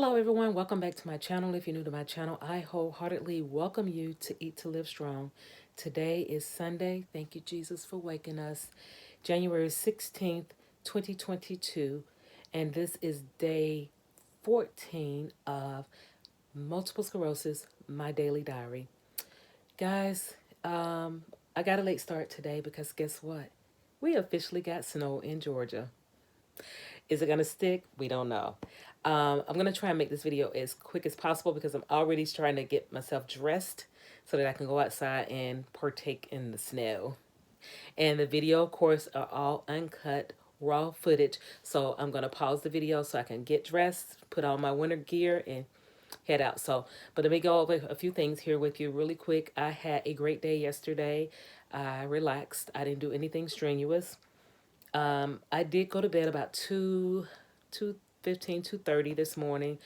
Hello everyone, welcome back to my channel. If you're new to my channel, I wholeheartedly welcome you to Eat to Live Strong. Today is Sunday. Thank you, Jesus, for waking us. January 16th, 2022, and this is day 14 of Multiple Sclerosis, My Daily Diary. Guys, I got a late start today because guess what? We officially got snow in Georgia. Is it going to stick? We don't know. I'm going to try and make this video as quick as possible because I'm already trying to get myself dressed so that I can go outside and partake in the snow. And the video, of course, are all uncut, raw footage. So I'm going to pause the video so I can get dressed, put on my winter gear, and head out. But let me go over a few things here with you really quick. I had a great day yesterday. I relaxed. I didn't do anything strenuous. I did go to bed about 2:30 this morning.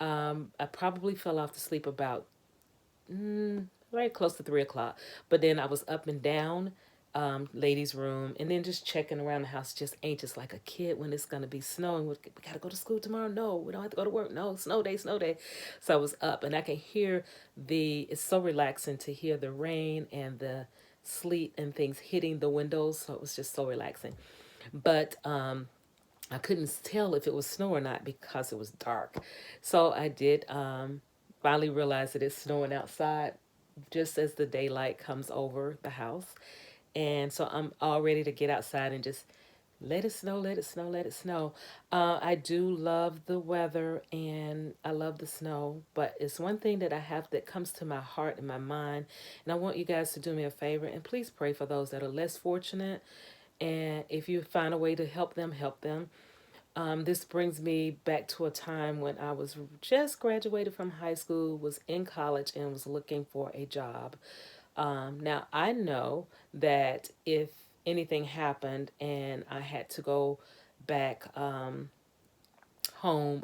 I probably fell off to sleep about very close to 3 o'clock. But then I was up and down, ladies' room, and then just checking around the house, just anxious like a kid when it's gonna be snowing. We gotta go to school tomorrow. No, we don't have to go to work. No, snow day, snow day. So I was up, and I can hear it's so relaxing to hear the rain and the sleet and things hitting the windows. So it was just so relaxing. But I couldn't tell if it was snow or not because it was dark. So I did finally realize that it's snowing outside just as the daylight comes over the house. And so I'm all ready to get outside and just let it snow, let it snow, let it snow. I do love the weather and I love the snow, but it's one thing that I have that comes to my heart and my mind. And I want you guys to do me a favor and please pray for those that are less fortunate. And if you find a way to help them, help them. This brings me back to a time when I was just graduated from high school, was in college, and was looking for a job. Now, I know that if anything happened and I had to go back home,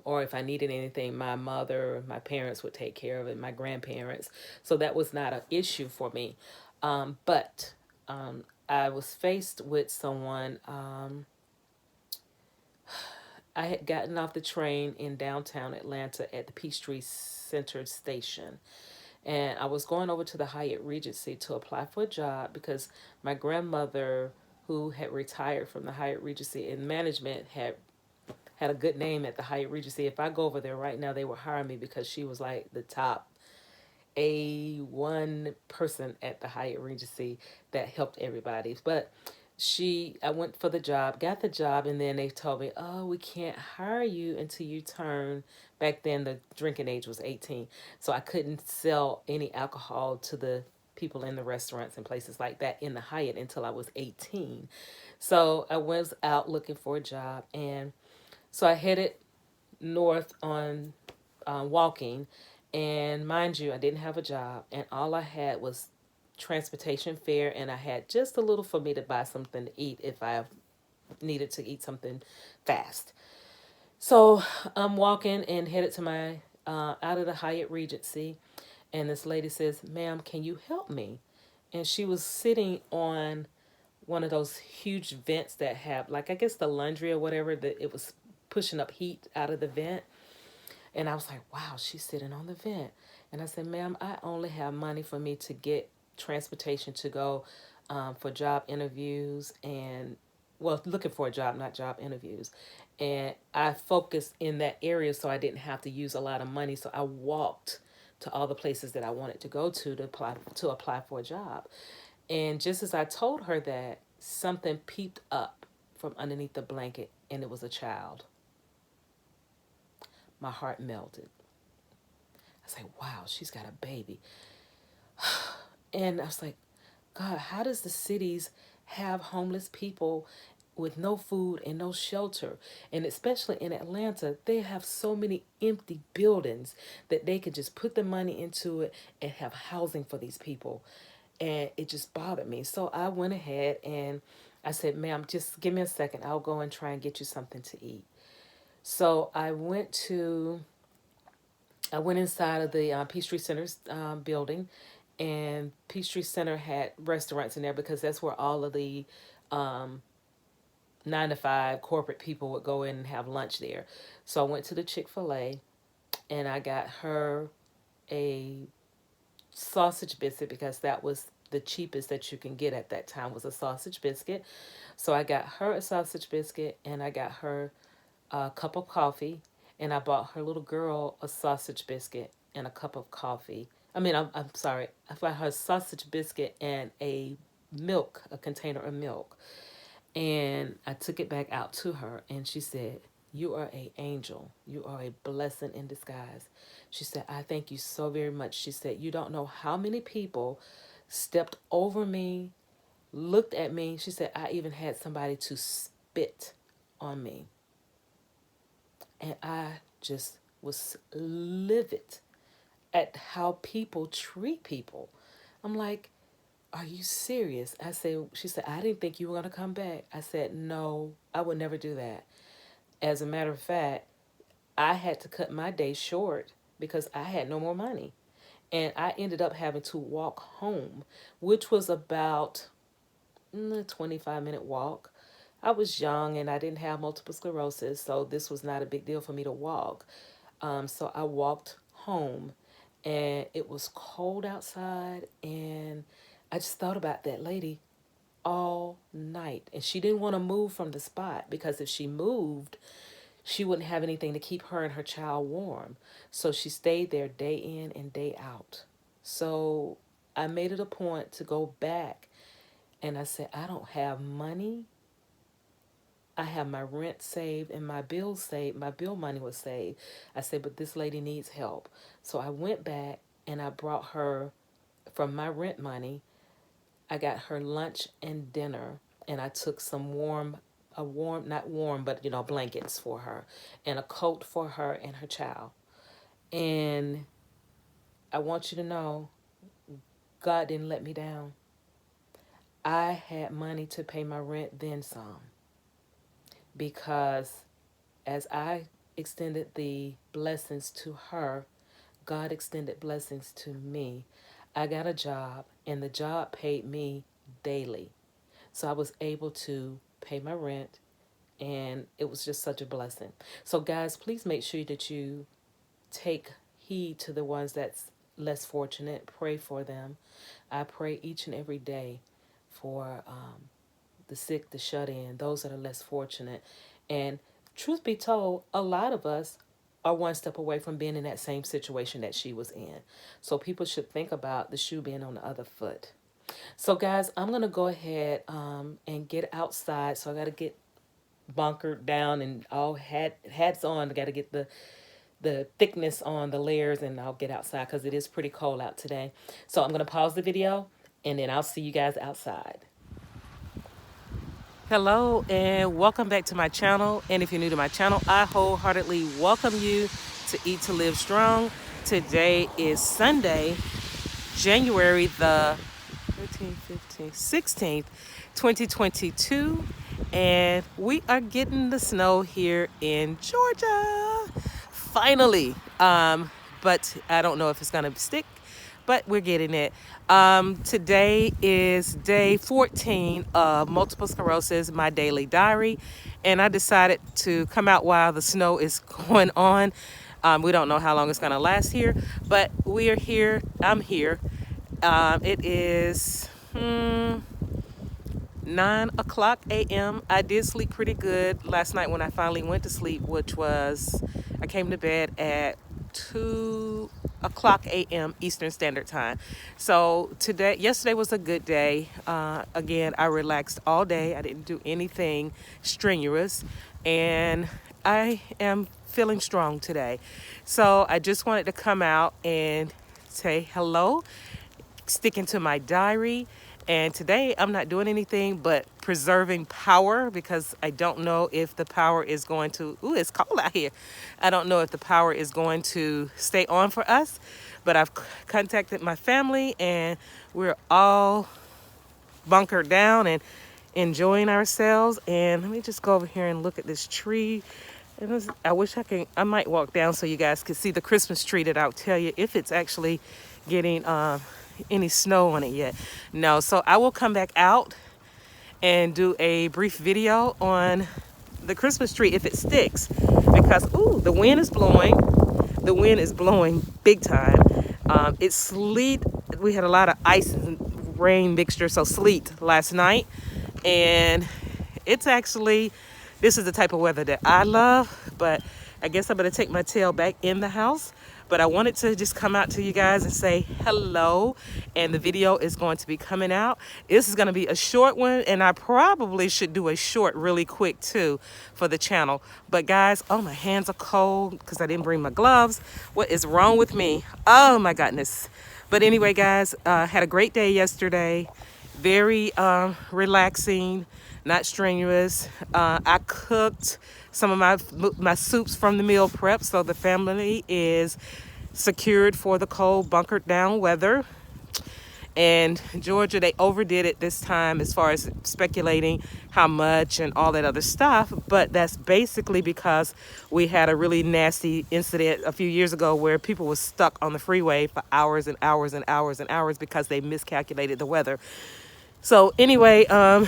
or if I needed anything, my mother, my parents would take care of it, my grandparents. So that was not an issue for me. But I was faced with someone. I had gotten off the train in downtown Atlanta at the Peachtree Center station. And I was going over to the Hyatt Regency to apply for a job because my grandmother, who had retired from the Hyatt Regency in management, had a good name at the Hyatt Regency. If I go over there right now, they would hire me because she was like the top A1 person at the Hyatt Regency that helped everybody. But I went for the job, got the job, and then they told me, oh, we can't hire you until you turn, back then the drinking age was 18. So I couldn't sell any alcohol to the people in the restaurants and places like that in the Hyatt until I was 18. So I was out looking for a job, and so I headed north on walking. And mind you, I didn't have a job, and all I had was transportation fare, and I had just a little for me to buy something to eat if I needed to eat something fast. So I'm walking and headed to my out of the Hyatt Regency, and this lady says, "Ma'am, can you help me?" And she was sitting on one of those huge vents that have, like, I guess the laundry or whatever, that it was pushing up heat out of the vent. And I was like, wow, she's sitting on the vent. And I said, ma'am, I only have money for me to get transportation to go for job interviews and, well, looking for a job, not job interviews. And I focused in that area so I didn't have to use a lot of money. So I walked to all the places that I wanted to go to apply for a job. And just as I told her that, something peeped up from underneath the blanket, and it was a child. My heart melted. I was like, wow, she's got a baby. And I was like, God, how does the cities have homeless people with no food and no shelter? And especially in Atlanta, they have so many empty buildings that they could just put the money into it and have housing for these people. And it just bothered me. So I went ahead and I said, ma'am, just give me a second. I'll go and try and get you something to eat. So I went inside of the Peachtree Center's building, and Peachtree Center had restaurants in there because that's where all of the 9 to 5 corporate people would go in and have lunch there. So I went to the Chick-fil-A, and I got her a sausage biscuit because that was the cheapest that you can get at that time was a sausage biscuit. So I got her a sausage biscuit and I got her a cup of coffee, and I bought her little girl a sausage biscuit and a cup of coffee. I'm sorry. I bought her a sausage biscuit and a container of milk. And I took it back out to her, and she said, "You are an angel. You are a blessing in disguise." She said, "I thank you so very much." She said, "You don't know how many people stepped over me, looked at me." She said, "I even had somebody to spit on me." And I just was livid at how people treat people. I'm like, "Are you serious?" I said, she said, "I didn't think you were going to come back." I said, "No, I would never do that." As a matter of fact, I had to cut my day short because I had no more money. And I ended up having to walk home, which was about a 25-minute walk. I was young and I didn't have multiple sclerosis, so this was not a big deal for me to walk. So I walked home, and it was cold outside, and I just thought about that lady all night. And she didn't want to move from the spot because if she moved, she wouldn't have anything to keep her and her child warm. So she stayed there day in and day out. So I made it a point to go back, and I said, "I don't have money. I have my rent saved and my bills saved. My bill money was saved." I said, "But this lady needs help." So I went back and I brought her from my rent money. I got her lunch and dinner, and I took some not warm, but blankets for her, and a coat for her and her child. And I want you to know, God didn't let me down. I had money to pay my rent, then some, because as I extended the blessings to her, God extended blessings to me. I got a job, and the job paid me daily. So I was able to pay my rent, and it was just such a blessing. So, guys, please make sure that you take heed to the ones that's less fortunate. Pray for them. I pray each and every day for the sick, the shut in, those that are less fortunate. And truth be told, a lot of us are one step away from being in that same situation that she was in. So people should think about the shoe being on the other foot. So guys, I'm going to go ahead and get outside. So I got to get bunkered down and all hats on. I got to get the thickness on the layers, and I'll get outside because it is pretty cold out today. So I'm going to pause the video, and then I'll see you guys outside. Hello and welcome back to my channel. And if you're new to my channel, I wholeheartedly welcome you to Eat to Live Strong. Today is Sunday, January the 13th, 15th, 16th, 2022. And we are getting the snow here in Georgia. Finally. But I don't know if it's going to stick, but we're getting it. Today is day 14 of Multiple Sclerosis, my daily diary. And I decided to come out while the snow is going on. We don't know how long it's going to last here, but we are here. I'm here. It is 9:00 a.m. I did sleep pretty good last night when I finally went to sleep, which was, I came to bed at 2:00 a.m. Eastern Standard Time. So yesterday was a good day. Again, I relaxed all day. I didn't do anything strenuous, and I am feeling strong today. So I just wanted to come out and say hello, sticking to my diary. And today I'm not doing anything but preserving power, because I don't know if the power is going to, it's cold out here. I don't know if the power is going to stay on for us, but I've contacted my family and we're all bunkered down and enjoying ourselves. And let me just go over here and look at this tree. And I wish I might walk down so you guys could see the Christmas tree that I'll tell you if it's actually getting any snow on it yet. No, so I will come back out and do a brief video on the Christmas tree if it sticks, because the wind is blowing, the wind is blowing big time. It's sleet. We had a lot of ice and rain mixture, so sleet last night. And it's actually, this is the type of weather that I love, but I guess I'm going to take my tail back in the house. But I wanted to just come out to you guys and say hello, and the video is going to be coming out. This is going to be a short one, and I probably should do a short really quick too for the channel. But guys, oh, my hands are cold because I didn't bring my gloves. What is wrong with me? Oh my goodness. But anyway, guys, had a great day yesterday. Very relaxing, not strenuous. I cooked some of my soups from the meal prep, so the family is secured for the cold, bunkered down weather. And Georgia, they overdid it this time as far as speculating how much and all that other stuff. But that's basically because we had a really nasty incident a few years ago where people were stuck on the freeway for hours and hours and hours and hours because they miscalculated the weather. So anyway, I'm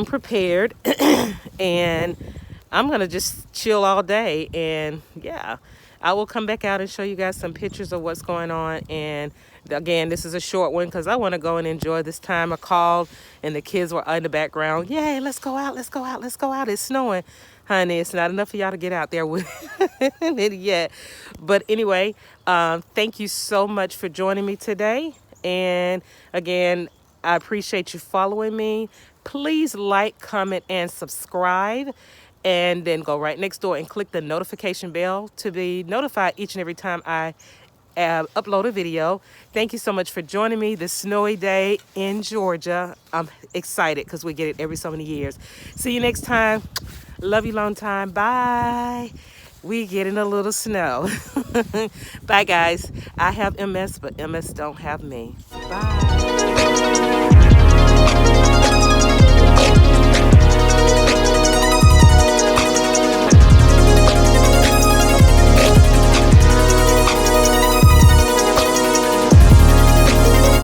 prepared and I'm going to just chill all day. And yeah, I will come back out and show you guys some pictures of what's going on. And again, this is a short one because I want to go and enjoy this time. I called and the kids were in the background. Yay, let's go out, let's go out, let's go out. It's snowing. Honey, it's not enough for y'all to get out there with it yet. But anyway, thank you so much for joining me today. And again, I appreciate you following me. Please like, comment, and subscribe. And then go right next door and click the notification bell to be notified each and every time I upload a video. Thank you so much for joining me this snowy day in Georgia. I'm excited because we get it every so many years. See you next time. Love you long time. Bye. We getting a little snow. Bye, guys. I have MS, but MS don't have me. Bye.